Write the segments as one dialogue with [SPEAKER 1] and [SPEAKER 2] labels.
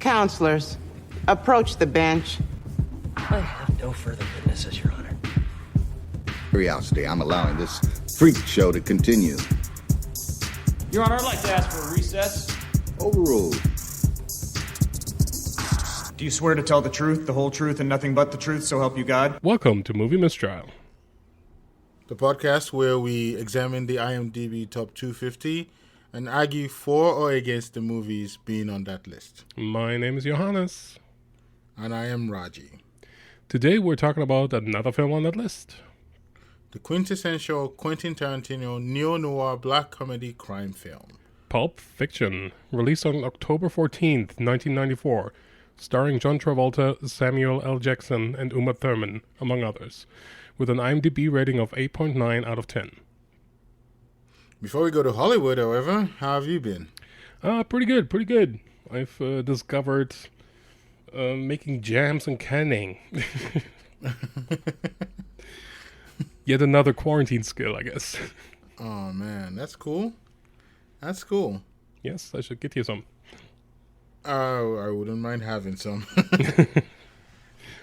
[SPEAKER 1] Counselors, approach the bench.
[SPEAKER 2] I have no further witnesses, Your Honor.
[SPEAKER 3] Curiosity, I'm allowing this freak show to continue.
[SPEAKER 4] Your Honor, I'd like to ask for a recess.
[SPEAKER 3] Overruled.
[SPEAKER 5] Do you swear to tell the truth, the whole truth, and nothing but the truth, so help you God?
[SPEAKER 6] Welcome to Movie Mistrial,
[SPEAKER 7] the podcast where we examine the IMDB Top 250 and argue for or against the movies being on that list.
[SPEAKER 6] My name is Johannes.
[SPEAKER 7] And I am Raji.
[SPEAKER 6] Today we're talking about another film on that list.
[SPEAKER 7] The quintessential Quentin Tarantino neo-noir black comedy crime film.
[SPEAKER 6] Pulp Fiction, released on October 14th, 1994, starring John Travolta, Samuel L. Jackson, and Uma Thurman, among others, with an IMDb rating of 8.9 out of 10.
[SPEAKER 7] Before we go to Hollywood, however, how have you been?
[SPEAKER 6] Pretty good. I've discovered making jams and canning. Yet another quarantine skill, I guess.
[SPEAKER 7] Oh, man, that's cool.
[SPEAKER 6] Yes, I should get you some.
[SPEAKER 7] I wouldn't mind having some.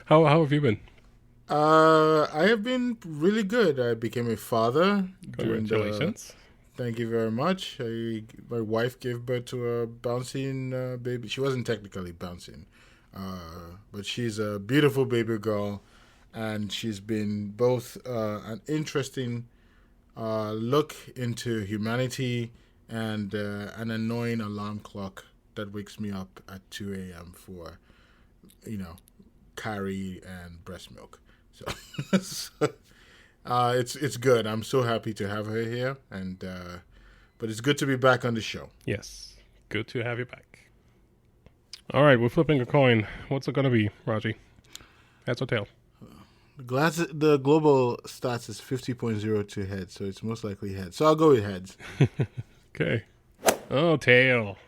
[SPEAKER 6] How have you been?
[SPEAKER 7] I have been really good. I became a father.
[SPEAKER 6] Congratulations.
[SPEAKER 7] Thank you very much. My wife gave birth to a bouncing baby. She wasn't technically bouncing, but she's a beautiful baby girl, and she's been both an interesting look into humanity and an annoying alarm clock that wakes me up at 2 a.m. for, carry and breast milk. So, it's good. I'm so happy to have her here, and but it's good to be back on the show.
[SPEAKER 6] Yes, good to have you back. All right, we're flipping a coin. What's it going to be, Raji? Heads or tail?
[SPEAKER 7] The global stats is 50.0 to heads, so it's most likely heads. So I'll go with heads.
[SPEAKER 6] Okay. Oh, tail.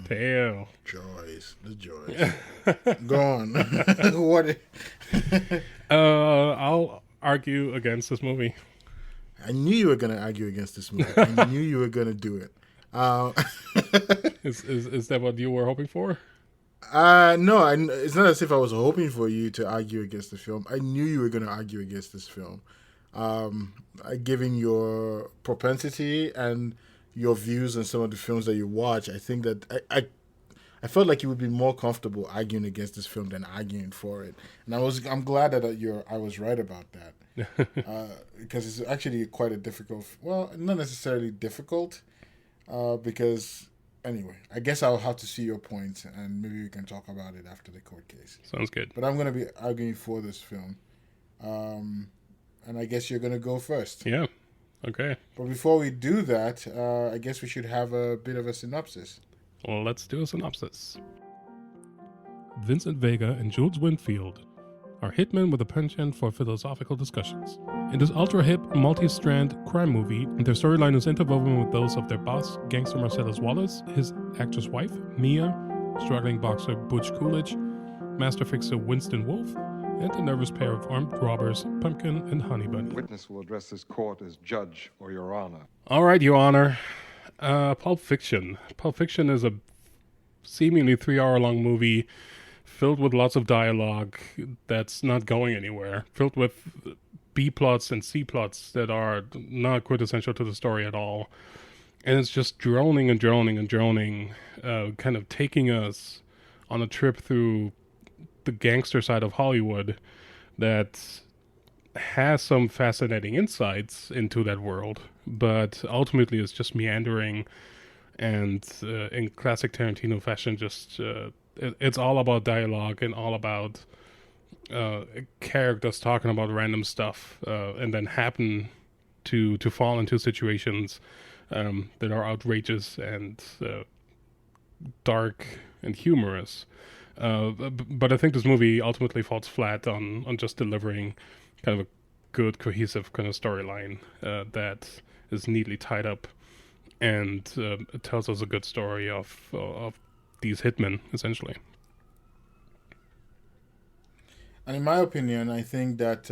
[SPEAKER 6] Tail.
[SPEAKER 7] The joys. Go on. What?
[SPEAKER 6] I'll argue against this movie.
[SPEAKER 7] I knew you were going to argue against this movie. I knew you were going to do it.
[SPEAKER 6] Is that what you were hoping for?
[SPEAKER 7] No, it's not as if I was hoping for you to argue against the film. I knew you were going to argue against this film. Given your propensity and your views on some of the films that you watch, I think that I felt like you would be more comfortable arguing against this film than arguing for it. And I'm glad that I was right about that. Because it's actually quite a difficult, well, not necessarily difficult, because anyway, I guess I'll have to see your points and maybe we can talk about it after the court case.
[SPEAKER 6] Sounds good.
[SPEAKER 7] But I'm going to be arguing for this film. And I guess you're going to go first.
[SPEAKER 6] Yeah. Okay.
[SPEAKER 7] But before we do that, I guess we should have a bit of a synopsis.
[SPEAKER 6] Well, let's do a synopsis. Vincent Vega and Jules Winfield are hitmen with a penchant for philosophical discussions. In this ultra-hip, multi-strand crime movie, their storyline is interwoven with those of their boss, gangster Marcellus Wallace, his actress wife, Mia, struggling boxer Butch Coolidge, master fixer Winston Wolfe, and a nervous pair of armed robbers, Pumpkin and Honey Bunny.
[SPEAKER 8] Witness will address this court as judge or your honor.
[SPEAKER 6] All right, Your Honor. Pulp Fiction. Pulp Fiction is a seemingly 3-hour-long movie filled with lots of dialogue that's not going anywhere, filled with B plots and C plots that are not quintessential to the story at all. And it's just droning, kind of taking us on a trip through the gangster side of Hollywood that has some fascinating insights into that world, but ultimately it's just meandering and in classic Tarantino fashion, just it's all about dialogue and all about characters talking about random stuff and then happen to fall into situations that are outrageous and dark and humorous. But I think this movie ultimately falls flat on just delivering kind of a good, cohesive kind of storyline that is neatly tied up and it tells us a good story of these hitmen, essentially.
[SPEAKER 7] And in my opinion, I think that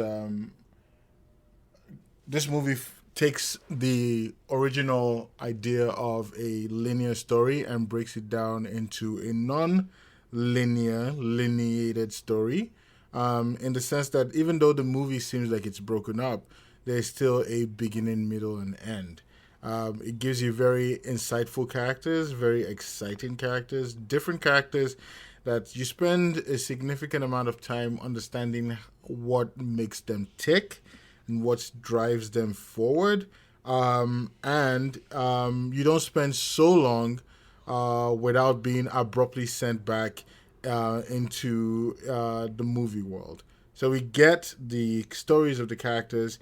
[SPEAKER 7] this movie takes the original idea of a linear story and breaks it down into a lineated story, in the sense that even though the movie seems like it's broken up, there's still a beginning, middle, and end. It gives you very insightful characters, very exciting characters, different characters that you spend a significant amount of time understanding what makes them tick and what drives them forward. And you don't spend so long without being abruptly sent back into the movie world. So we get the stories of the characters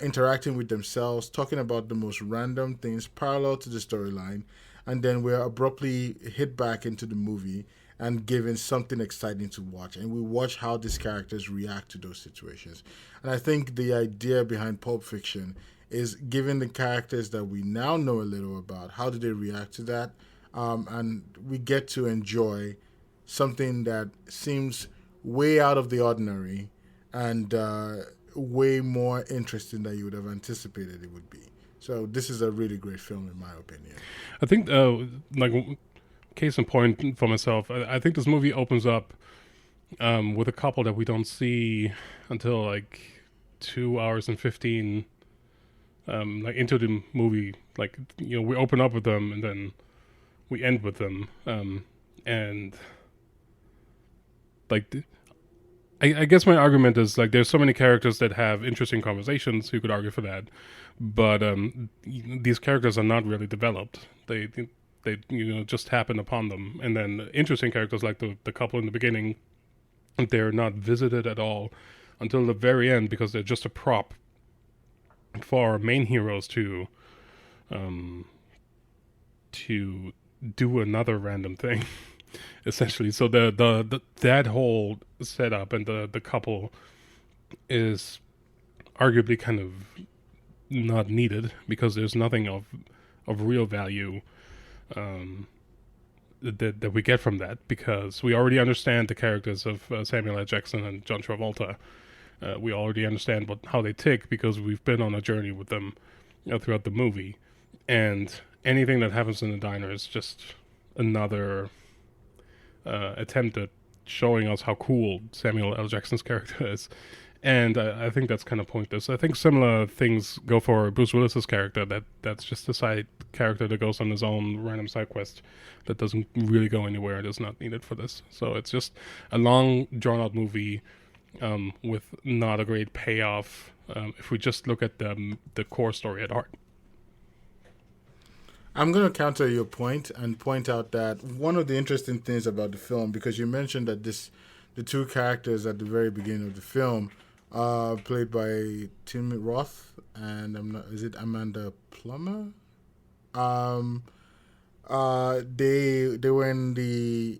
[SPEAKER 7] interacting with themselves, talking about the most random things parallel to the storyline, and then we're abruptly hit back into the movie and given something exciting to watch. And we watch how these characters react to those situations. And I think the idea behind Pulp Fiction is giving the characters that we now know a little about, how do they react to that? And we get to enjoy something that seems way out of the ordinary and way more interesting than you would have anticipated it would be. So this is a really great film, in my opinion.
[SPEAKER 6] I think, like, case in point for myself, I think this movie opens up with a couple that we don't see until like 2 hours and 15 like into the movie. Like, you know, we open up with them and then we end with them, and like I guess my argument is, like, there's so many characters that have interesting conversations. You could argue for that, but these characters are not really developed. They just happen upon them. And then interesting characters like the couple in the beginning, they're not visited at all until the very end, because they're just a prop for our main heroes to do another random thing. Essentially. So the that whole setup and the couple is arguably kind of not needed, because there's nothing of real value that we get from that, because we already understand the characters of Samuel L. Jackson and John Travolta. We already understand how they tick, because we've been on a journey with them throughout the movie. And anything that happens in the diner is just another attempt at showing us how cool Samuel L. Jackson's character is. And I think that's kind of pointless. I think similar things go for Bruce Willis's character. That's just a side character that goes on his own random side quest that doesn't really go anywhere and is not needed for this. So it's just a long, drawn-out movie with not a great payoff if we just look at the core story at heart.
[SPEAKER 7] I'm going to counter your point and point out that one of the interesting things about the film, because you mentioned that the two characters at the very beginning of the film, played by Tim Roth and is it Amanda Plummer? They were in the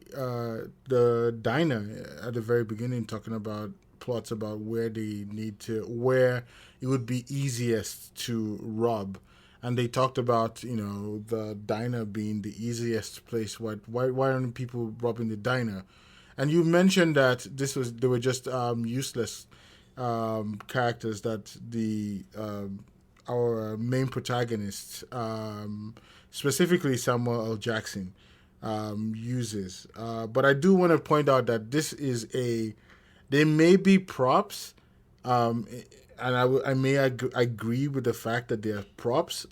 [SPEAKER 7] diner at the very beginning, talking about plots about where it would be easiest to rob. And they talked about, the diner being the easiest place. Why aren't people robbing the diner? And you mentioned that they were just useless characters that our main protagonist, specifically Samuel L. Jackson, uses. But I do want to point out that they may be props, and I may agree with the fact that they are props,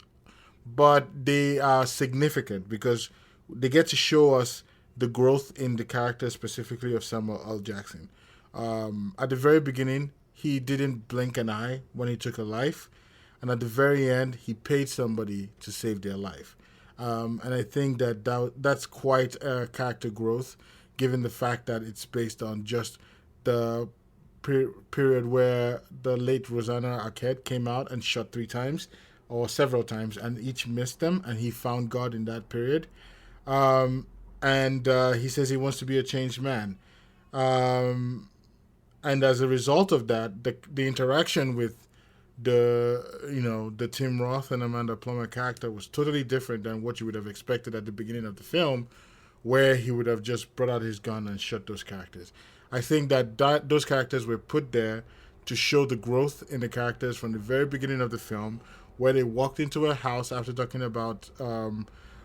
[SPEAKER 7] but they are significant because they get to show us the growth in the character, specifically of Samuel L. Jackson. At the very beginning, he didn't blink an eye when he took a life, and at the very end, he paid somebody to save their life. And I think that's quite a character growth, given the fact that it's based on just the period where the late Rosanna Arquette came out and shot 3 times or several times, and each missed them, and he found God in that period. And he says he wants to be a changed man. And as a result of that, the interaction with the Tim Roth and Amanda Plummer character was totally different than what you would have expected at the beginning of the film, where he would have just brought out his gun and shot those characters. I think that those characters were put there to show the growth in the characters from the very beginning of the film, where they walked into a house after talking about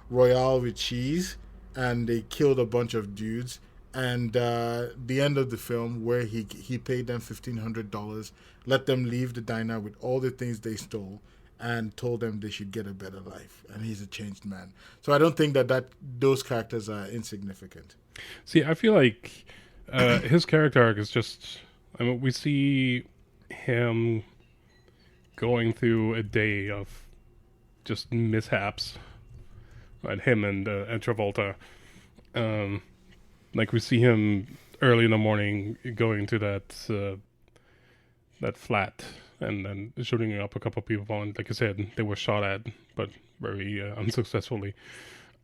[SPEAKER 7] Royale with cheese, and they killed a bunch of dudes, and the end of the film where he paid them $1,500, let them leave the diner with all the things they stole, and told them they should get a better life. And he's a changed man. So I don't think that those characters are insignificant.
[SPEAKER 6] See, I feel like his character arc is just. I mean, we see him going through a day of just mishaps. Right, him and Travolta. Like we see him early in the morning going to that flat and then shooting up a couple of people, and like you said, they were shot at, but very unsuccessfully.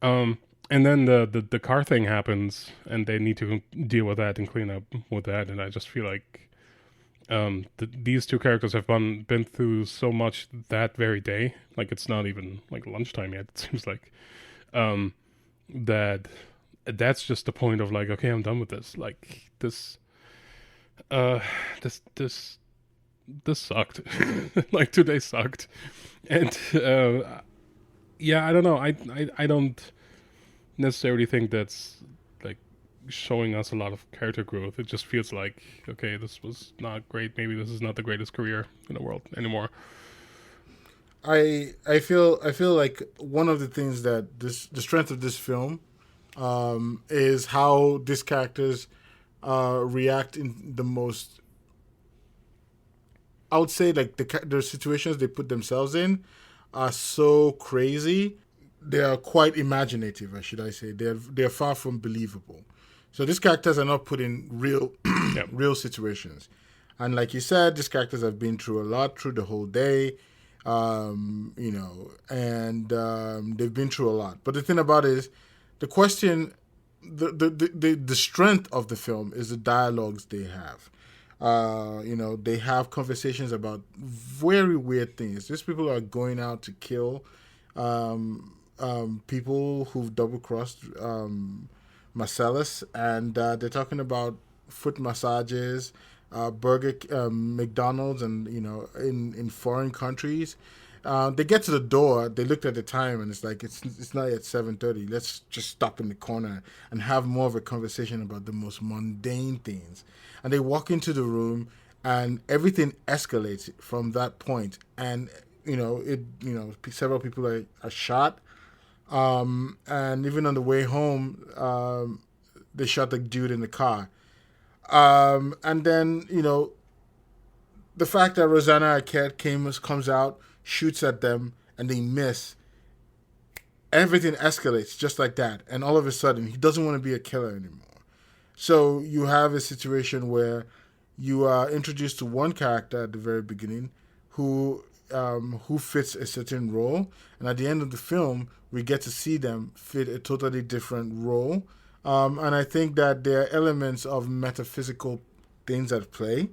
[SPEAKER 6] And then the car thing happens, and they need to deal with that and clean up with that. And I just feel like these two characters have been through so much that very day. Like it's not even like lunchtime yet. It seems like that's just the point of like, okay, I'm done with this. Like this sucked. Like today sucked, and yeah, I don't know. I don't necessarily think that's like showing us a lot of character growth. It just feels like, okay, this was not great. Maybe this is not the greatest career in the world anymore.
[SPEAKER 7] I feel like one of the things that the strength of this film is how these characters react in the most. I would say like the situations they put themselves in are so crazy. They are quite imaginative, or should I say? They're far from believable. So these characters are not put in real real situations, and like you said, these characters have been through a lot through the whole day. And they've been through a lot. But the thing about it is, the question, the strength of the film is the dialogues they have. They have conversations about very weird things. These people are going out to kill people who've double-crossed Marcellus, and they're talking about foot massages, McDonald's, and in foreign countries. They get to the door. They looked at the time, and it's like it's not yet 7:30. Let's just stop in the corner and have more of a conversation about the most mundane things. And they walk into the room, and everything escalates from that point. And several people are shot. And even on the way home, they shot the dude in the car. And then, the fact that Rosanna Arquette comes out, shoots at them, and they miss, everything escalates just like that. And all of a sudden, he doesn't want to be a killer anymore. So you have a situation where you are introduced to one character at the very beginning who fits a certain role. And at the end of the film, we get to see them fit a totally different role. And I think that there are elements of metaphysical things at play,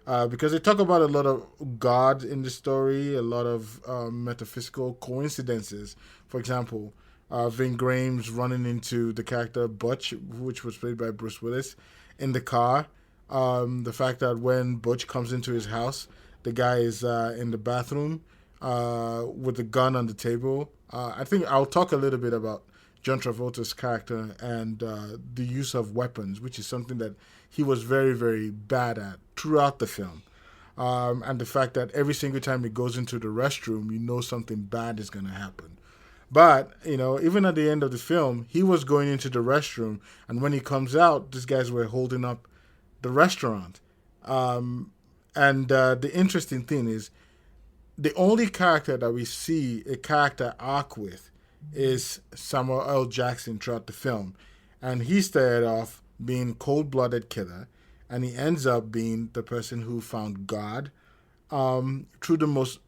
[SPEAKER 7] because they talk about a lot of God in the story, a lot of metaphysical coincidences. For example, Vin Graham's running into the character Butch, which was played by Bruce Willis, in the car. The fact that when Butch comes into his house, the guy is in the bathroom with the gun on the table. I think I'll talk a little bit about John Travolta's character and the use of weapons, which is something that he was very, very bad at throughout the film. And the fact that every single time he goes into the restroom, something bad is going to happen. But, even at the end of the film, he was going into the restroom, and when he comes out, these guys were holding up the restaurant. And the interesting thing is, the only character that we see a character arc with is Samuel L. Jackson throughout the film. And he started off being cold-blooded killer, and he ends up being the person who found God through the most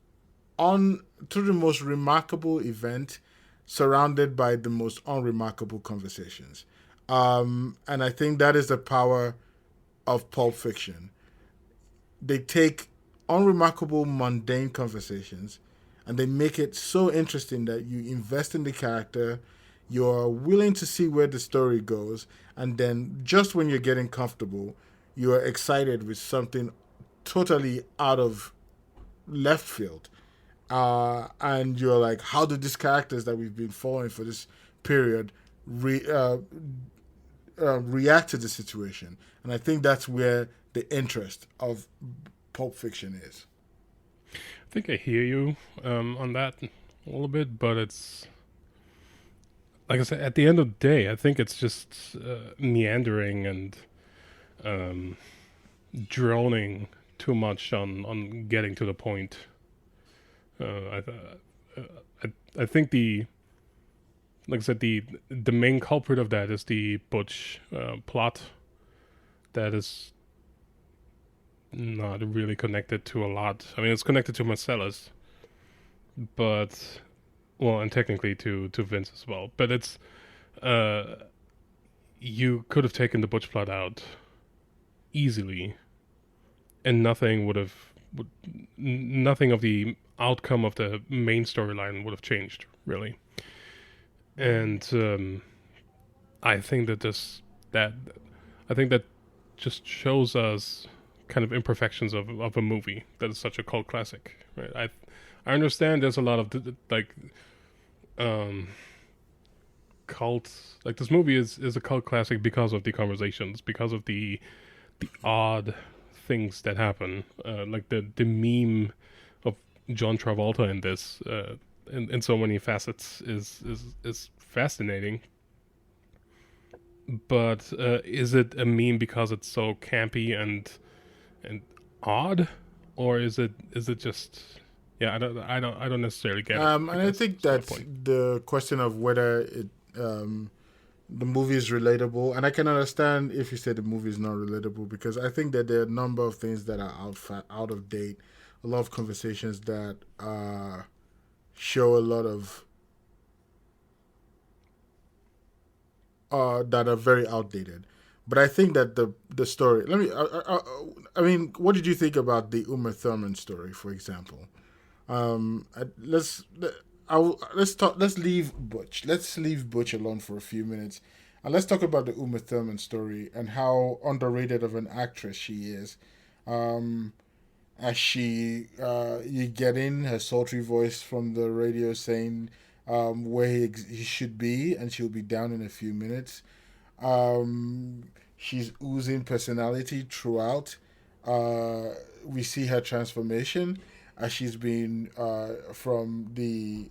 [SPEAKER 7] remarkable event, surrounded by the most unremarkable conversations. And I think that is the power of Pulp Fiction. They take unremarkable, mundane conversations, and they make it so interesting that you invest in the character, you're willing to see where the story goes, and then just when you're getting comfortable, you're excited with something totally out of left field. And you're like, how did these characters that we've been following for this period react to the situation. And I think that's where the interest of Pulp Fiction is.
[SPEAKER 6] I think I hear you on that a little bit, but it's like I said, at the end of the day, I think it's just meandering and droning too much on getting to the point. I think like I said, the main culprit of that is the Butch plot that is not really connected to a lot. I mean, it's connected to Marcellus, but and technically to Vince as well. But it's you could have taken the Butch plot out easily, and nothing of the outcome of the main storyline would have changed really. And I think that just shows us kind of imperfections of a movie that is such a cult classic, right? I understand there's a lot of cult, like this movie is a cult classic because of the conversations, because of the odd things that happen, like the meme of John Travolta in this in so many facets is fascinating. But is it a meme because it's so campy and odd, or is it just I don't necessarily get it.
[SPEAKER 7] And I think that's the question of whether it the movie is relatable, and I can understand if you say the movie is not relatable, because I think that there are a number of things that are out of date, a lot of conversations that show a lot of that are very outdated. But I think that the story. I mean, what did you think about the Uma Thurman story, for example? Let's leave Butch. Let's leave Butch alone for a few minutes, and let's talk about the Uma Thurman story and how underrated of an actress she is. As she, you get in her sultry voice from the radio saying where he should be, and she'll be down in a few minutes. She's oozing personality throughout. We see her transformation as she's been from the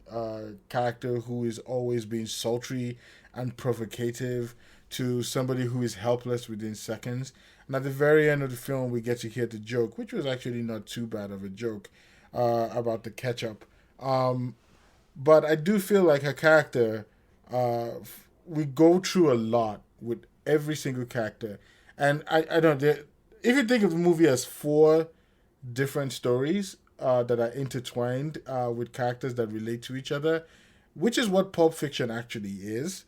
[SPEAKER 7] character who is always being sultry and provocative to somebody who is helpless within seconds. And at the very end of the film, we get to hear the joke, which was actually not too bad of a joke, about the ketchup. But I do feel like her character, we go through a lot with every single character. And I don't know, if you think of the movie as 4 different stories that are intertwined with characters that relate to each other, which is what Pulp Fiction actually is,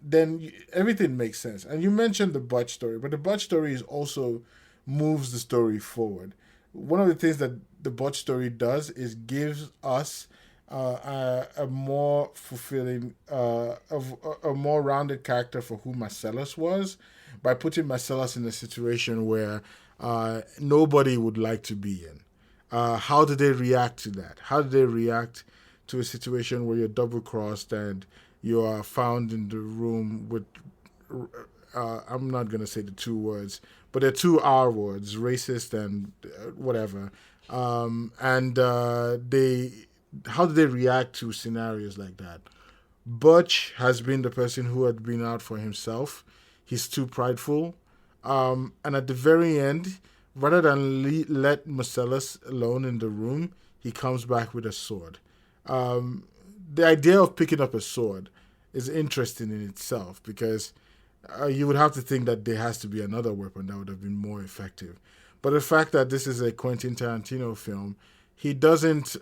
[SPEAKER 7] then everything makes sense. And you mentioned the Butch story, but the Butch story is also moves the story forward. One of the things that the Butch story does is gives us a more fulfilling, a more rounded character for who Marcellus was, by putting Marcellus in a situation where nobody would like to be in. How did they react to that? How did they react to a situation where you're double-crossed and you are found in the room with, I'm not going to say the 2 words, but they're 2 R words, racist and whatever. How did they react to scenarios like that? Butch has been the person who had been out for himself. He's too prideful. And at the very end, rather than let Marcellus alone in the room, he comes back with a sword. The idea of picking up a sword is interesting in itself, because you would have to think that there has to be another weapon that would have been more effective. But the fact that this is a Quentin Tarantino film, he doesn't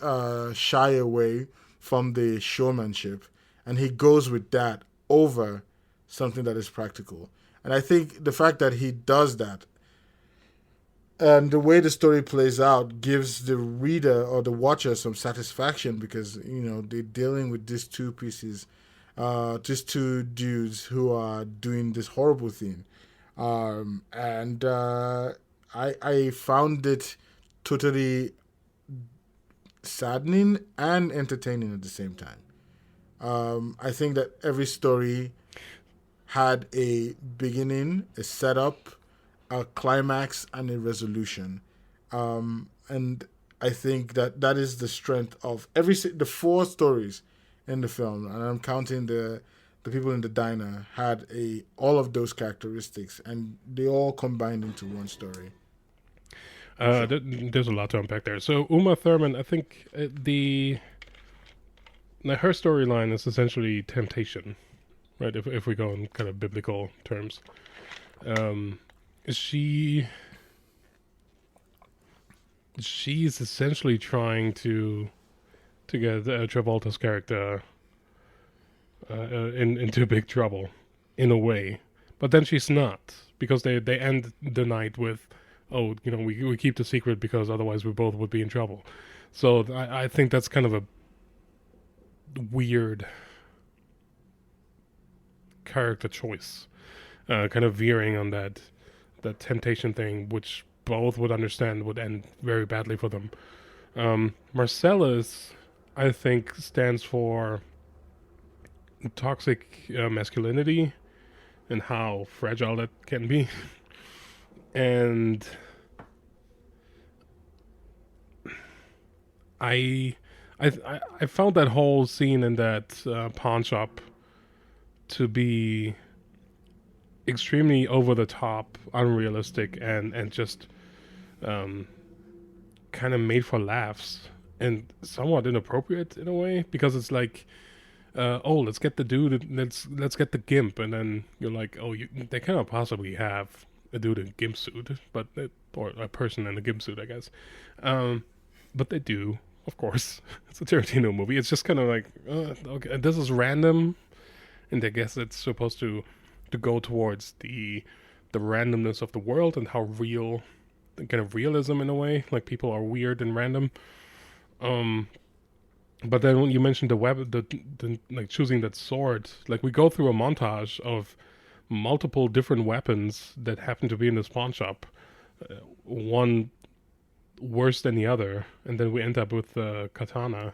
[SPEAKER 7] shy away from the showmanship, and he goes with that over something that is practical. And I think the fact that he does that and the way the story plays out gives the reader or the watcher some satisfaction, because, you know, they're dealing with these 2 pieces, these 2 dudes who are doing this horrible thing. I found it totally saddening and entertaining at the same time. I think that every story had a beginning, a setup, a climax, and a resolution. And I think that is the strength of the 4 stories in the film, and I'm counting the people in the diner had all of those characteristics, and they all combined into one story.
[SPEAKER 6] There's a lot to unpack there. So Uma Thurman, I think her storyline is essentially temptation, right? If we go in kind of biblical terms, she's essentially trying to get Travolta's character into big trouble, in a way, but then she's not, because they end the night with, oh, we keep the secret because otherwise we both would be in trouble. So I think that's kind of a weird character choice, kind of veering on that temptation thing, which both would understand would end very badly for them. Marcellus, I think, stands for toxic masculinity and how fragile that can be. And I found that whole scene in that pawn shop to be extremely over the top, unrealistic, and just kind of made for laughs and somewhat inappropriate in a way, because it's like, let's get the dude, let's get the gimp, and then you're like, they cannot possibly have a dude in a gimp suit, or a person in a gimp suit, I guess. But they do, of course. It's a Tarantino movie. It's just kind of like, okay, this is random, and I guess it's supposed to go towards the randomness of the world and how real, kind of realism in a way, like people are weird and random. But then when you mentioned the like choosing that sword, like we go through a montage of multiple different weapons that happen to be in this pawn shop, one worse than the other, and then we end up with katana,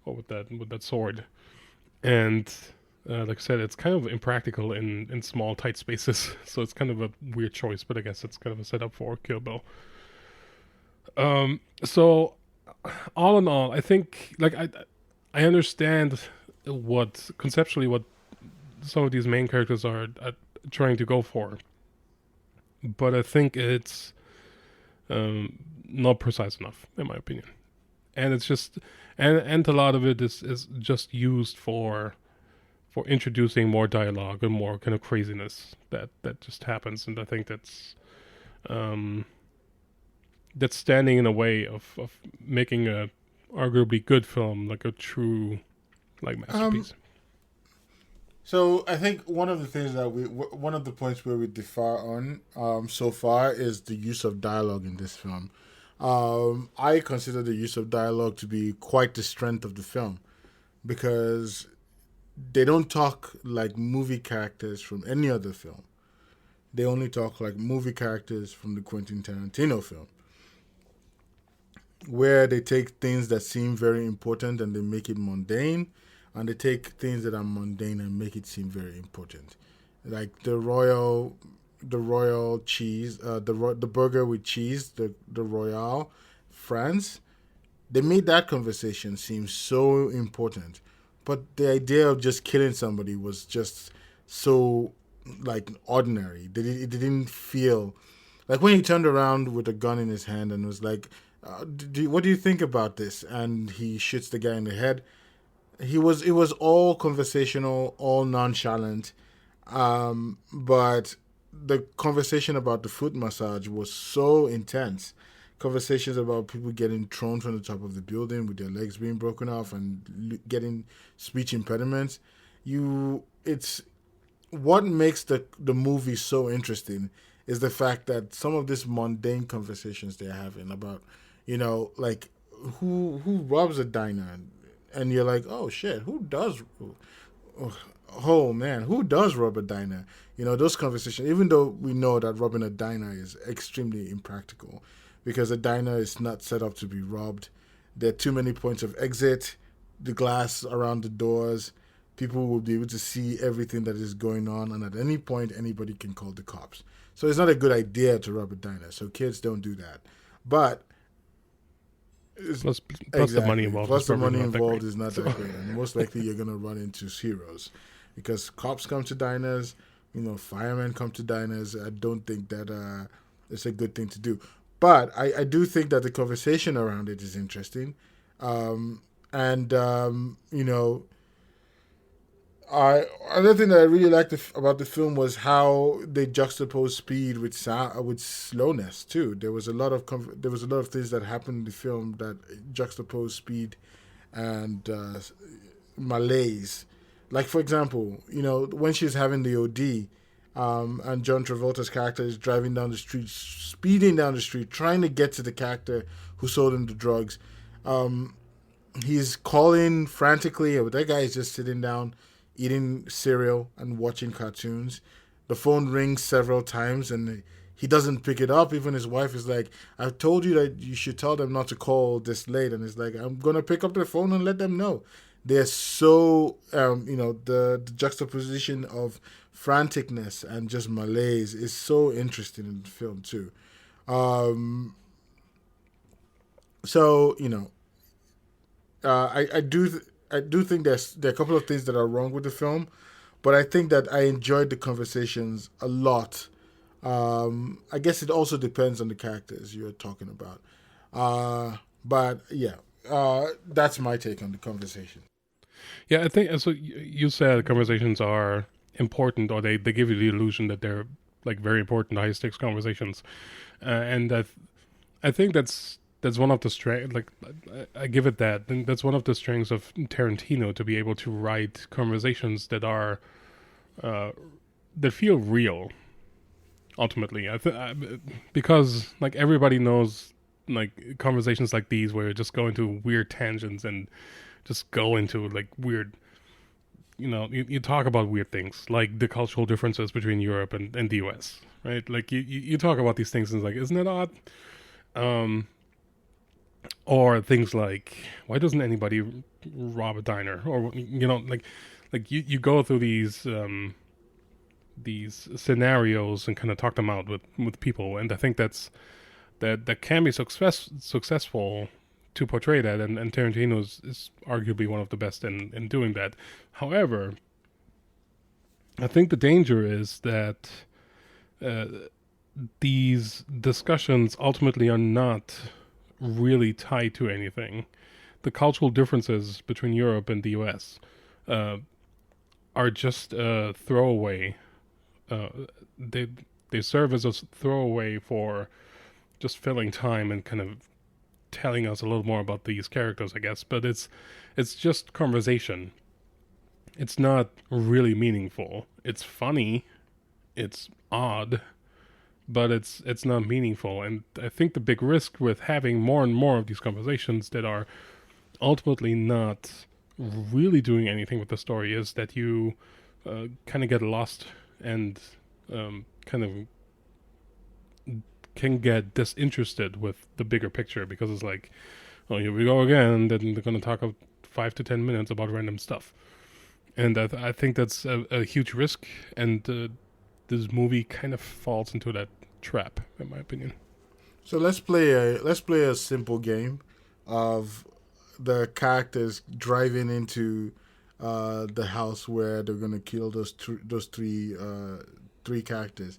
[SPEAKER 6] or with that sword, and like I said, it's kind of impractical in small tight spaces, so it's kind of a weird choice, but I guess it's kind of a setup for Kill Bill. So all in all, I think, like, I understand conceptually what some of these main characters are trying to go for, but I think it's not precise enough, in my opinion. And it's just, and a lot of it is just used for introducing more dialogue and more kind of craziness that just happens, and I think that's standing in the way of making a arguably good film, like a true, like, masterpiece.
[SPEAKER 7] So I think one of the things that one of the points where we differ on so far is the use of dialogue in this film. I consider the use of dialogue to be quite the strength of the film, because they don't talk like movie characters from any other film. They only talk like movie characters from the Quentin Tarantino film, where they take things that seem very important and they make it mundane, and they take things that are mundane and make it seem very important. Like the royal cheese, the burger with cheese, the Royale France, they made that conversation seem so important. But the idea of just killing somebody was just so, like, ordinary. It didn't feel like when he turned around with a gun in his hand and was like, what do you think about this? And he shoots the guy in the head. It was all conversational, all nonchalant. But the conversation about the foot massage was so intense. Conversations about people getting thrown from the top of the building with their legs being broken off and getting speech impediments. It's what makes the movie so interesting is the fact that some of these mundane conversations they're having about, like, who robs a diner, and you're like, oh shit, who does rob a diner? Those conversations, even though we know that robbing a diner is extremely impractical, because a diner is not set up to be robbed. There are too many points of exit, the glass around the doors, people will be able to see everything that is going on, and at any point, anybody can call the cops. So it's not a good idea to rob a diner. So kids don't do that. But
[SPEAKER 6] Plus the money involved.
[SPEAKER 7] Plus
[SPEAKER 6] is
[SPEAKER 7] the
[SPEAKER 6] probably
[SPEAKER 7] money
[SPEAKER 6] not that
[SPEAKER 7] involved
[SPEAKER 6] great.
[SPEAKER 7] is not that great, and most likely you're gonna run into heroes, because cops come to diners, firemen come to diners. I don't think that it's a good thing to do, but I do think that the conversation around it is interesting, another thing that I really liked about the film was how they juxtaposed speed with slowness too. There was a lot of things that happened in the film that juxtaposed speed and malaise. Like, for example, when she's having the OD, and John Travolta's character is driving down the street, speeding down the street, trying to get to the character who sold him the drugs. He's calling frantically, but that guy is just sitting down, eating cereal and watching cartoons. The phone rings several times and he doesn't pick it up. Even his wife is like, "I've told you that you should tell them not to call this late." And he's like, "I'm going to pick up the phone and let them know." They're so, the juxtaposition of franticness and just malaise is so interesting in the film too. I do think there are a couple of things that are wrong with the film, but I think that I enjoyed the conversations a lot. I guess it also depends on the characters you're talking about. But yeah, that's my take on the conversation.
[SPEAKER 6] Yeah, I think so. You said conversations are important, or they give you the illusion that they're like very important, high stakes conversations, and I think that's one of the strengths. Like, I give it that. And that's one of the strengths of Tarantino, to be able to write conversations that are that feel real. Ultimately, because like everybody knows, like conversations like these where you just go into weird tangents and just go into like weird. You talk about weird things like the cultural differences between Europe and the US, right? Like you talk about these things and it's like, isn't it odd? Or things like, why doesn't anybody rob a diner? Or like you go through these scenarios and kind of talk them out with people, and I think that can be successful to portray that, and Tarantino is arguably one of the best in doing that. However, I think the danger is that these discussions ultimately are not really tied to anything. The cultural differences between Europe and the US are just a throwaway. They serve as a throwaway for just filling time and kind of telling us a little more about these characters, I guess. But it's just conversation. It's not really meaningful. It's funny. It's odd. But it's not meaningful. And I think the big risk with having more and more of these conversations that are ultimately not really doing anything with the story is that you kind of get lost and kind of can get disinterested with the bigger picture, because it's like, oh, here we go again. Then they're going to talk 5 to 10 minutes about random stuff. And I think that's a huge risk. And this movie kind of falls into that trap, in my opinion.
[SPEAKER 7] So let's play a simple game of the characters driving into the house where they're gonna kill those three characters,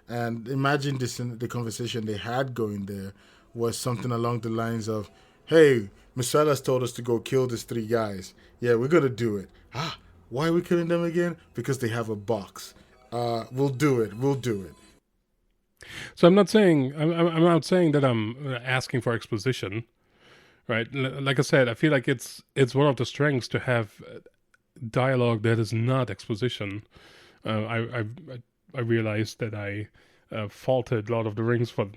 [SPEAKER 7] and imagine the conversation they had going there was something along the lines of, "Hey, Mistrial told us to go kill these 3 guys. Yeah, we're gonna do it. Why are we killing them again? Because they have a box. We'll do it. So
[SPEAKER 6] I'm not saying that I'm asking for exposition, right? Like I said, I feel like it's one of the strengths to have dialogue that is not exposition. I realized that I faulted Lord of the Rings for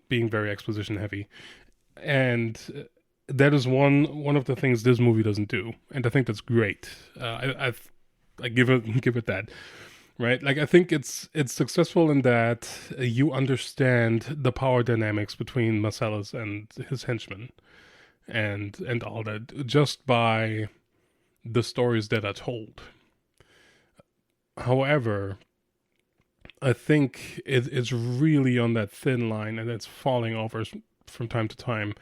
[SPEAKER 6] being very exposition heavy, and that is one of the things this movie doesn't do, and I think that's great. I give it that. Right, like I think it's successful in that you understand the power dynamics between Marcellus and his henchmen, and all that, just by the stories that are told. However, I think it's really on that thin line, and it's falling over from time to time,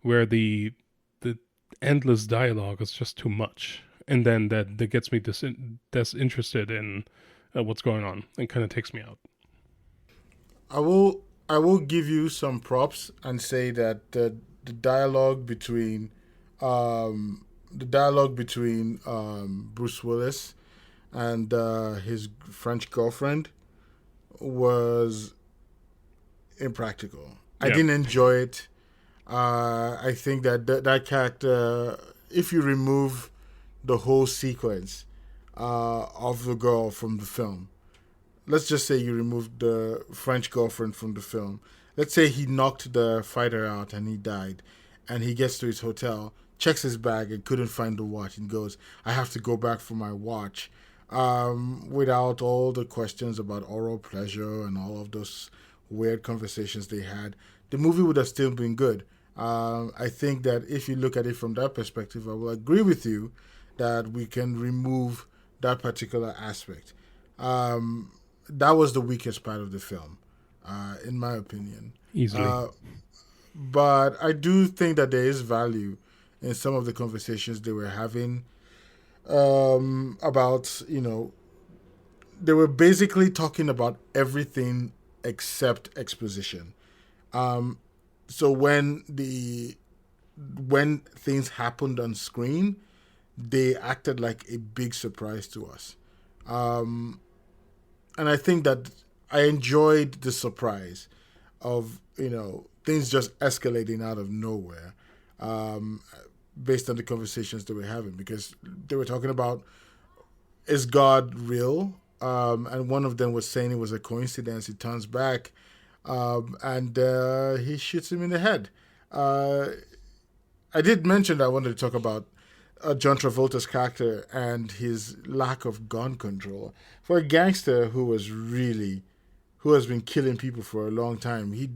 [SPEAKER 6] where the endless dialogue is just too much, and then that gets me disinterested in what's going on, and kind of takes me out.
[SPEAKER 7] I will give you some props and say that the dialogue between Bruce Willis and his French girlfriend was impractical. I
[SPEAKER 6] Yeah.
[SPEAKER 7] didn't enjoy it. I think that character, if you remove the whole sequence of the girl from the film, let's just say you removed the French girlfriend from the film. Let's say he knocked the fighter out and he died, and he gets to his hotel, checks his bag and couldn't find the watch, and goes, "I have to go back for my watch," without all the questions about oral pleasure and all of those weird conversations they had. The movie would have still been good. I think that if you look at it from that perspective, I will agree with you that we can remove that particular aspect. That was the weakest part of the film, in my opinion.
[SPEAKER 6] Easily.
[SPEAKER 7] But I do think that there is value in some of the conversations they were having about, they were basically talking about everything except exposition. So when things happened on screen, they acted like a big surprise to us. And I think that I enjoyed the surprise of, things just escalating out of nowhere, based on the conversations they were having, because they were talking about, is God real? And one of them was saying it was a coincidence. He turns back, and he shoots him in the head. I did mention that I wanted to talk about John Travolta's character and his lack of gun control. For a gangster who has been killing people for a long time, he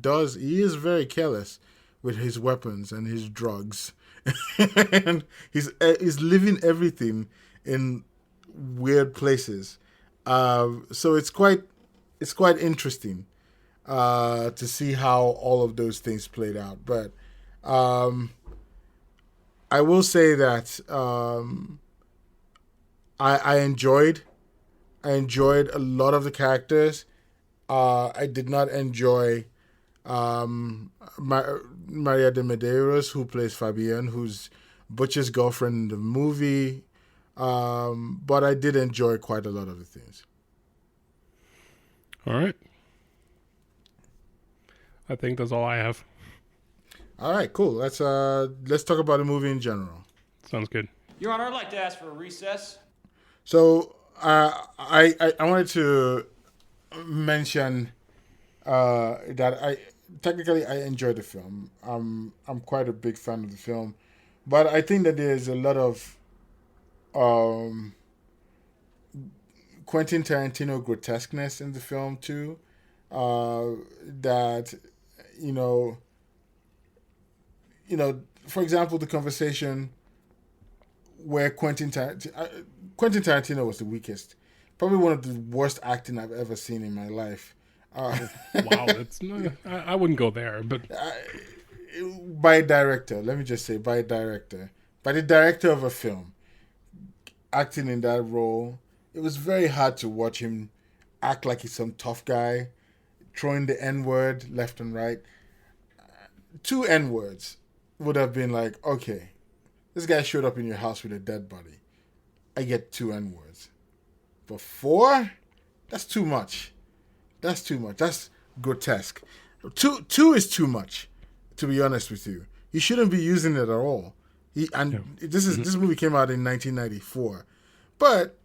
[SPEAKER 7] is very careless with his weapons and his drugs. And he's living everything in weird places. So it's quite interesting to see how all of those things played out. But I will say that I enjoyed a lot of the characters. I did not enjoy Maria de Medeiros, who plays Fabienne, who's Butch's girlfriend in the movie. But I did enjoy quite a lot of the things.
[SPEAKER 6] All right. I think that's all I have.
[SPEAKER 7] All right, cool. Let's talk about the movie in general.
[SPEAKER 6] Sounds good.
[SPEAKER 4] Your Honor, I'd like to ask for a recess.
[SPEAKER 7] So I wanted to mention that I enjoyed the film. I'm quite a big fan of the film, but I think that there's a lot of Quentin Tarantino grotesqueness in the film too. That for example, the conversation where Quentin Tarantino was the weakest, probably one of the worst acting I've ever seen in my life.
[SPEAKER 6] Wow, it's not, I wouldn't go there, but
[SPEAKER 7] by a director, let me just say, by the director of a film, acting in that role, it was very hard to watch him act like he's some tough guy, throwing the N-word left and right. 2 N-words would have been like, okay, this guy showed up in your house with a dead body. I get 2 N-words. But 4? That's too much. That's grotesque. Two is too much, to be honest with you. You shouldn't be using it at all. This movie came out in 1994. But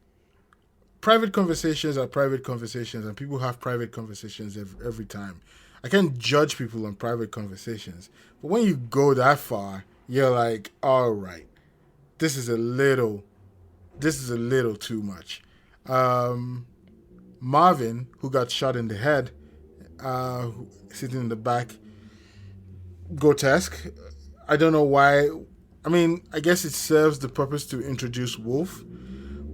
[SPEAKER 7] private conversations are private conversations, and people have private conversations every time. I can't judge people on private conversations. But when you go that far, you're like, all right, this is a little too much. Marvin, who got shot in the head, sitting in the back, grotesque. I don't know why. I mean, I guess it serves the purpose to introduce Wolf,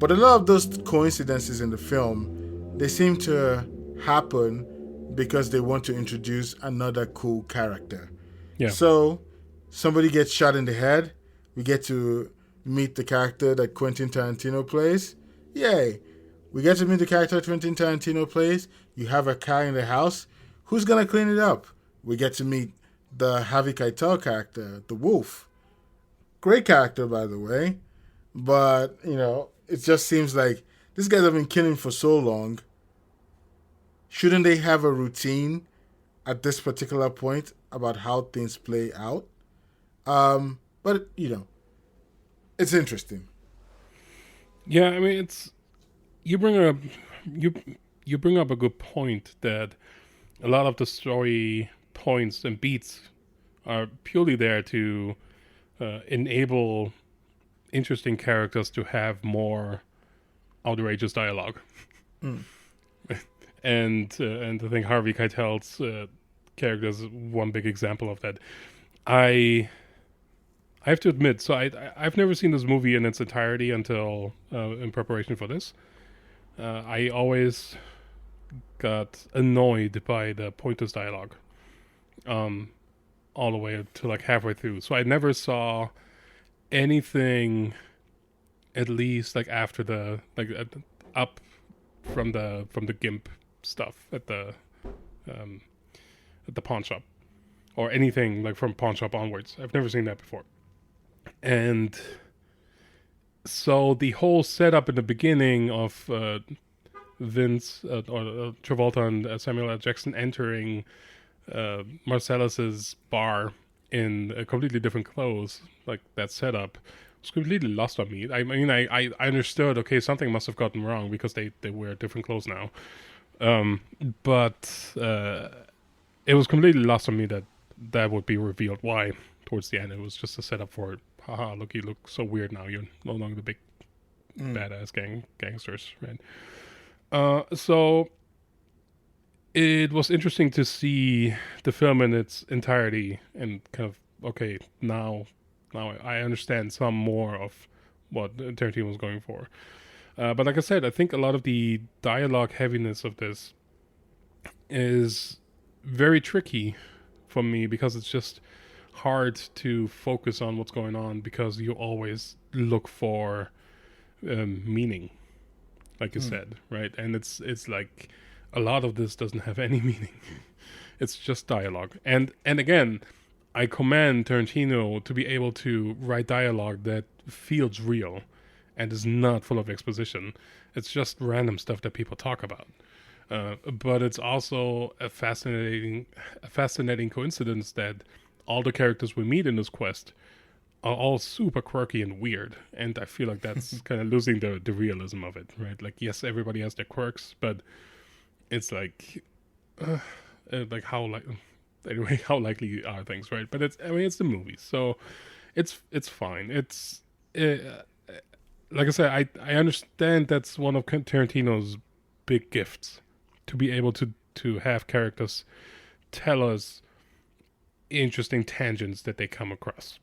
[SPEAKER 7] but a lot of those coincidences in the film, they seem to happen because they want to introduce another cool character.
[SPEAKER 6] Yeah.
[SPEAKER 7] So, somebody gets shot in the head, we get to meet the character that Quentin Tarantino plays. Yay! We get to meet the character Quentin Tarantino plays. You have a car in the house. Who's gonna clean it up? We get to meet the Harvey Keitel character, the Wolf. Great character, by the way. But, it just seems like these guys have been killing for so long. Shouldn't they have a routine at this particular point about how things play out? But, it's interesting.
[SPEAKER 6] Yeah, I mean, you bring up you bring up a good point that a lot of the story points and beats are purely there to enable interesting characters to have more outrageous dialogue. And I think Harvey Keitel's character is one big example of that. I have to admit, so I've never seen this movie in its entirety until in preparation for this. I always got annoyed by the pointless dialogue, all the way to like halfway through. So I never saw anything, at least like after the up from the GIMP stuff at the pawn shop, or anything like from pawn shop onwards. I've never seen that before. And so the whole setup in the beginning of Vince or Travolta and Samuel L. Jackson entering Marcellus's bar in completely different clothes, like that setup, was completely lost on me. I mean, I understood, okay, something must have gotten wrong because they wear different clothes now. But it was completely lost on me that would be revealed. Why? Towards the end, it was just a setup for, haha, look, you look so weird now. You're no longer the big badass gangsters, right? So it was interesting to see the film in its entirety and kind of, okay, now I understand some more of what Tarantino was going for. But like I said, I think a lot of the dialogue heaviness of this is very tricky for me because it's just hard to focus on what's going on because you always look for meaning, like you said, right? And it's like a lot of this doesn't have any meaning. It's just dialogue. And again, I commend Tarantino to be able to write dialogue that feels real and is not full of exposition. It's just random stuff that people talk about. But it's also a fascinating coincidence that all the characters we meet in this quest are all super quirky and weird. And I feel like that's kind of losing the realism of it, right? Like, yes, everybody has their quirks, but it's like how likely are things, right? But it's the movie, so it's fine. It's like I said, I understand that's one of Tarantino's big gifts, to be able to have characters tell us interesting tangents that they come across,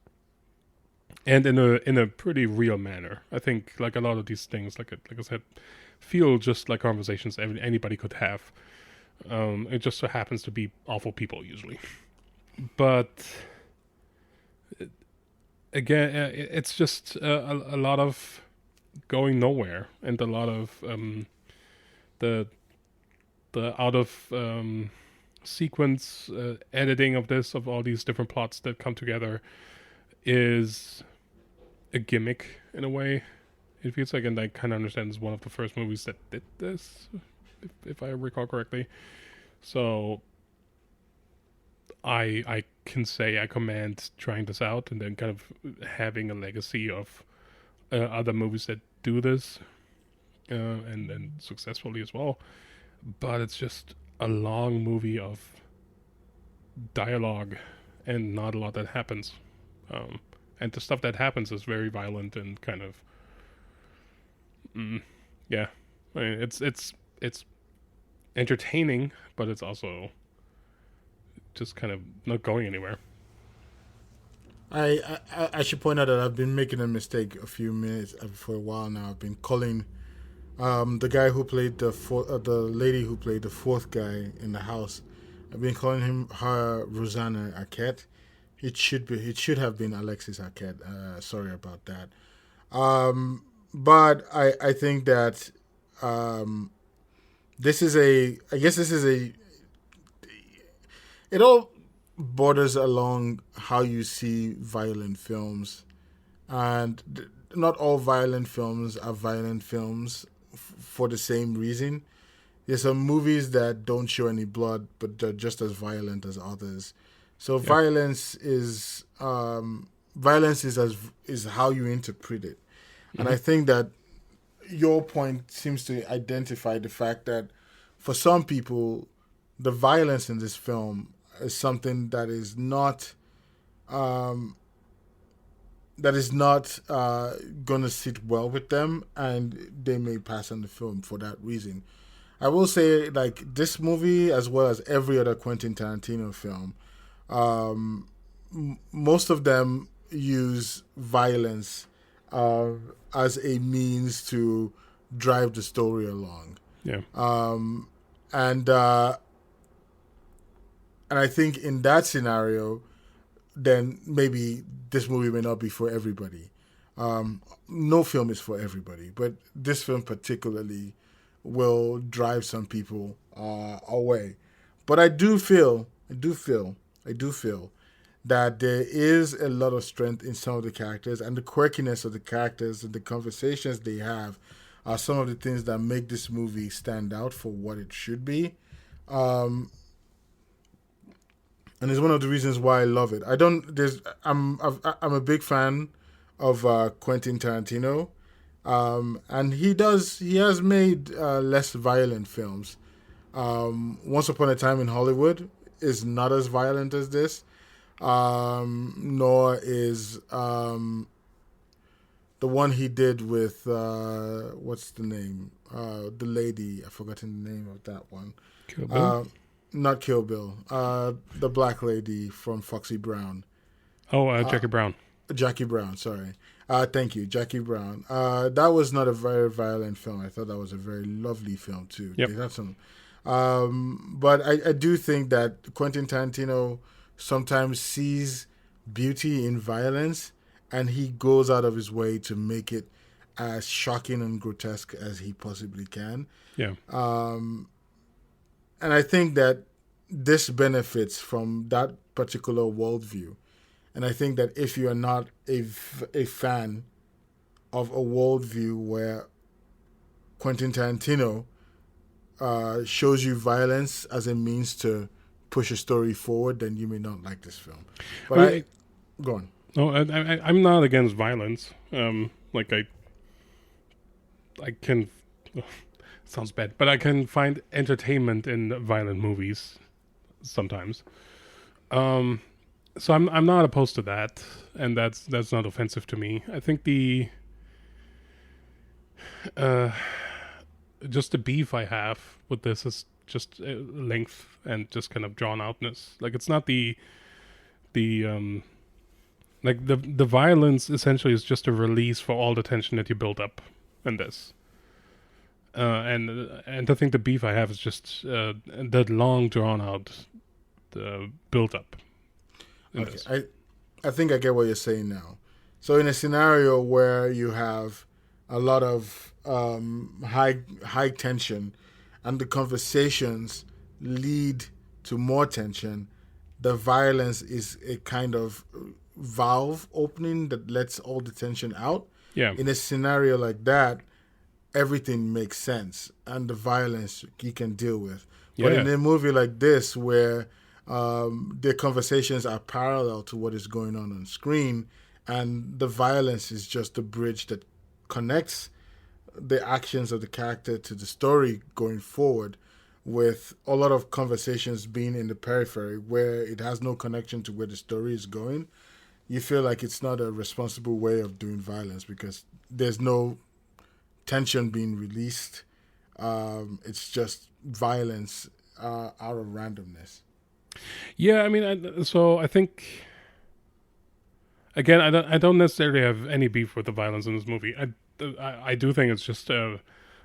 [SPEAKER 6] and in a pretty real manner. I think like a lot of these things, like I said, feel just like conversations anybody could have. It just so happens to be awful people usually, but again, it's just a lot of going nowhere and a lot of the out of sequence editing of all these different plots that come together is a gimmick in a way. It feels like, and I kind of understand it's one of the first movies that did this, if I recall correctly. So I can say I commend trying this out and then kind of having a legacy of other movies that do this and successfully as well. But it's just a long movie of dialogue and not a lot that happens. And the stuff that happens is very violent and kind of yeah. I mean, it's entertaining, but it's also just kind of not going anywhere.
[SPEAKER 7] I should point out that I've been making a mistake a few minutes for a while now. I've been calling the guy who played the lady who played the fourth guy in the house. I've been calling her Rosanna Arquette. It should have been Alexis Arquette. Sorry about that. But I think that this is it all borders along how you see violent films, and not all violent films are violent films for the same reason. There's some movies that don't show any blood, but they're just as violent as others. So violence is how you interpret it, and I think that your point seems to identify the fact that for some people, the violence in this film is something that is not going to sit well with them, and they may pass on the film for that reason. I will say, like, this movie, as well as every other Quentin Tarantino film, most of them use violence as a means to drive the story along.
[SPEAKER 6] Yeah.
[SPEAKER 7] And I think in that scenario, then maybe this movie may not be for everybody. No film is for everybody, but this film particularly will drive some people away. But I do feel that there is a lot of strength in some of the characters, and the quirkiness of the characters and the conversations they have are some of the things that make this movie stand out for what it should be. And it's one of the reasons why I love it. I'm a big fan of Quentin Tarantino, and he has made less violent films. Once Upon a Time in Hollywood is not as violent as this, nor is the one he did with what's the name? The lady, I've forgotten the name of that one.
[SPEAKER 6] Kill Bill?
[SPEAKER 7] Not Kill Bill. The black lady from Foxy Brown.
[SPEAKER 6] Jackie Brown.
[SPEAKER 7] Jackie Brown, sorry. Thank you, Jackie Brown. That was not a very violent film. I thought that was a very lovely film too.
[SPEAKER 6] Yep.
[SPEAKER 7] They had some, but I do think that Quentin Tarantino sometimes sees beauty in violence, and he goes out of his way to make it as shocking and grotesque as he possibly can.
[SPEAKER 6] Yeah.
[SPEAKER 7] And I think that this benefits from that particular worldview. And I think that if you are not a fan of a worldview where Quentin Tarantino shows you violence as a means to push a story forward, then you may not like this film. But go on.
[SPEAKER 6] No, I'm not against violence. Like I can. Sounds bad, but I can find entertainment in violent movies sometimes. So I'm not opposed to that, and that's not offensive to me. I think just the beef I have with this is just length and just kind of drawn outness. Like, it's not the violence essentially is just a release for all the tension that you build up in this. And I think the beef I have is just that long drawn out build up.
[SPEAKER 7] Okay, I think I get what you're saying now. So in a scenario where you have a lot of high tension, and the conversations lead to more tension, the violence is a kind of valve opening that lets all the tension out.
[SPEAKER 6] Yeah.
[SPEAKER 7] In a scenario like that, everything makes sense, and the violence you can deal with. But in a movie like this, where the conversations are parallel to what is going on screen, and the violence is just the bridge that connects the actions of the character to the story going forward, with a lot of conversations being in the periphery where it has no connection to where the story is going, you feel like it's not a responsible way of doing violence because there's no tension being released. It's just violence out of randomness.
[SPEAKER 6] Yeah, I mean, I think Again, I don't necessarily have any beef with the violence in this movie. I do think it's just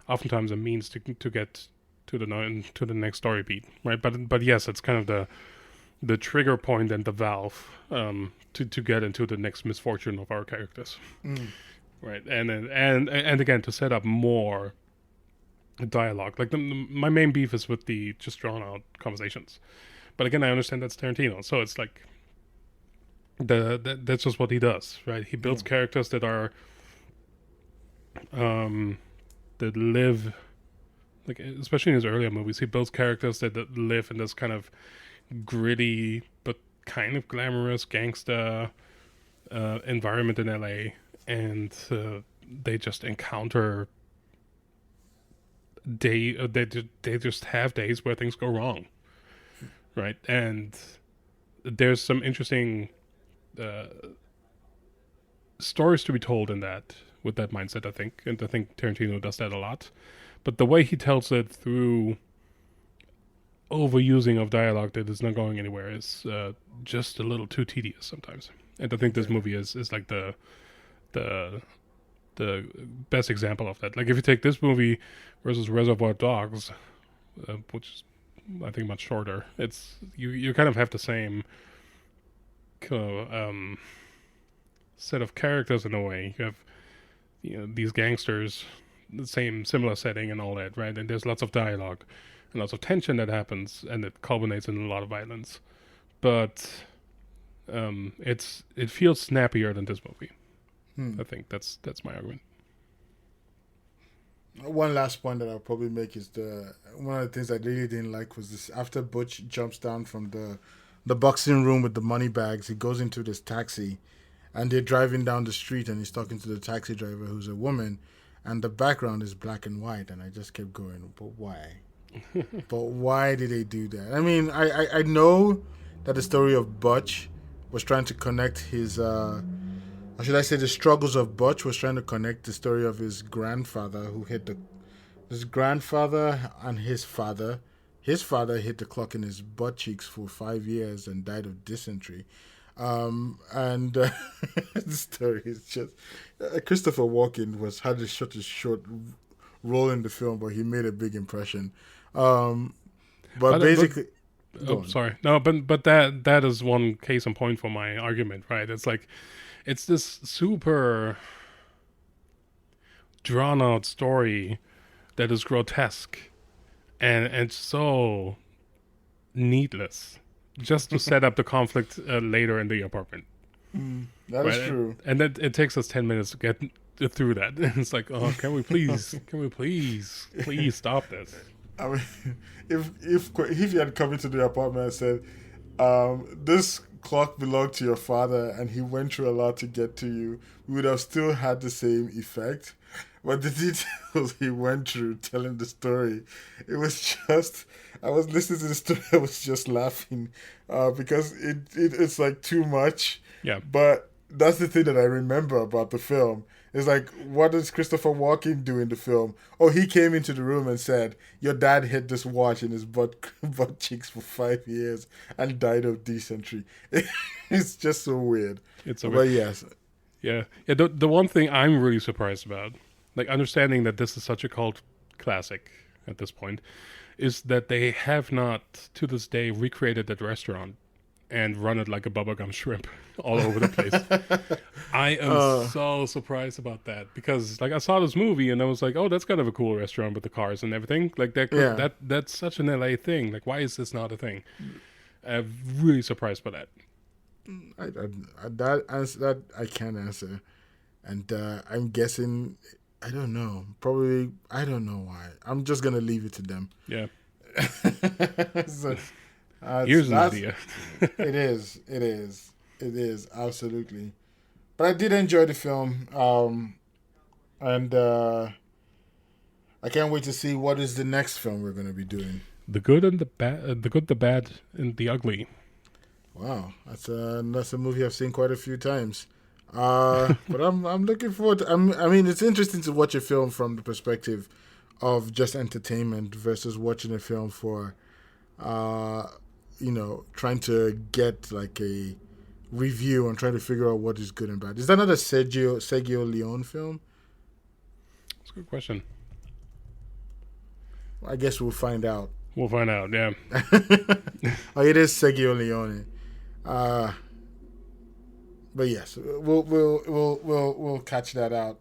[SPEAKER 6] oftentimes a means to get to the next story beat, right? But yes, it's kind of the trigger point and the valve to get into the next misfortune of our characters, right? And again, to set up more dialogue. Like my main beef is with the just drawn out conversations, but again, I understand that's Tarantino, so it's like that's just what he does, right? He builds characters that are that live, like especially in his earlier movies, he builds characters that live in this kind of gritty but kind of glamorous gangsta environment in LA, and they just encounter they just have days where things go wrong, right? And there's some interesting stories to be told in that, with that mindset, I think. And I think Tarantino does that a lot. But the way he tells it through overusing of dialogue that is not going anywhere is just a little too tedious sometimes. And I think this movie is like the best example of that. Like if you take this movie versus Reservoir Dogs, which is I think much shorter, it's you kind of have the same set of characters in a way. You have these gangsters, the similar setting and all that, right? And there's lots of dialogue and lots of tension that happens, and it culminates in a lot of violence. But it feels snappier than this movie. I think that's my argument.
[SPEAKER 7] One last point that I'll probably make is one of the things I really didn't like was this: after Butch jumps down from the boxing room with the money bags, he goes into this taxi, and they're driving down the street, and he's talking to the taxi driver, who's a woman, and the background is black and white, and I just kept going, but why? But why did they do that? I mean, I know that the story of Butch was trying to connect his, or should I say the struggles of Butch was trying to connect the story of his grandfather who his grandfather and his father. His father hit the clock in his butt cheeks for 5 years and died of dysentery. The story is just... Christopher Walken had such a short role in the film, but he made a big impression. Basically...
[SPEAKER 6] sorry. No, but that is one case in point for my argument, right? It's like, it's this super drawn out story that is grotesque and so needless, just to set up the conflict later in the apartment.
[SPEAKER 7] That is true.
[SPEAKER 6] And then it takes us 10 minutes to get through that. It's like, oh, can we please stop this?
[SPEAKER 7] I mean, if you had come into the apartment and said, this clock belonged to your father and he went through a lot to get to you, we would have still had the same effect. But the details he went through telling the story, it was just... I was listening to the story, I was just laughing because it's like too much.
[SPEAKER 6] Yeah.
[SPEAKER 7] But that's the thing that I remember about the film. It's like, what does Christopher Walken do in the film? Oh, he came into the room and said, your dad hid this watch in his butt cheeks for 5 years and died of dysentery. It's just so weird. But yes.
[SPEAKER 6] Yeah. The one thing I'm really surprised about, like understanding that this is such a cult classic at this point, is that they have not, to this day, recreated that restaurant and run it like a bubblegum shrimp all over the place. I am so surprised about that, because like I saw this movie and I was like, oh, that's kind of a cool restaurant with the cars and everything. Like that's such an LA thing. Like, why is this not a thing? I'm really surprised by that.
[SPEAKER 7] That I can't answer, and I'm guessing. I don't know. Probably, I don't know why. I'm just going to leave it to them.
[SPEAKER 6] Yeah.
[SPEAKER 7] Here's
[SPEAKER 6] an idea.
[SPEAKER 7] It is, absolutely. But I did enjoy the film. And I can't wait to see what is the next film we're going to be doing.
[SPEAKER 6] The Good and the Bad, The Good, the Bad, and the Ugly.
[SPEAKER 7] Wow. That's a movie I've seen quite a few times. But I'm looking forward to, I mean, it's interesting to watch a film from the perspective of just entertainment versus watching a film for, trying to get like a review and try to figure out what is good and bad. Is that not a Sergio Leone film?
[SPEAKER 6] That's a good question.
[SPEAKER 7] I guess we'll find out.
[SPEAKER 6] We'll find out. Yeah.
[SPEAKER 7] Oh, it is Sergio Leone. But yes, we'll catch that out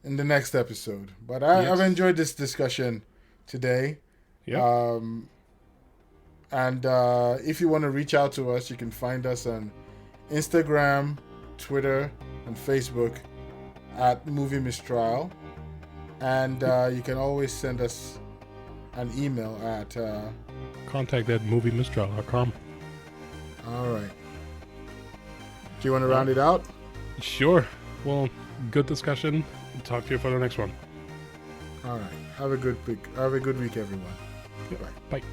[SPEAKER 7] in the next episode. But I've enjoyed this discussion today.
[SPEAKER 6] Yeah.
[SPEAKER 7] And if you want to reach out to us, you can find us on Instagram, Twitter, and Facebook at Movie Mistrial. And you can always send us an email at
[SPEAKER 6] contact@moviemistrial.com.
[SPEAKER 7] All right. Do you want to round it out?
[SPEAKER 6] Sure. Well, good discussion. Talk to you for the next one.
[SPEAKER 7] All right. Have a good week. Have a good week, everyone. Bye.
[SPEAKER 6] Bye.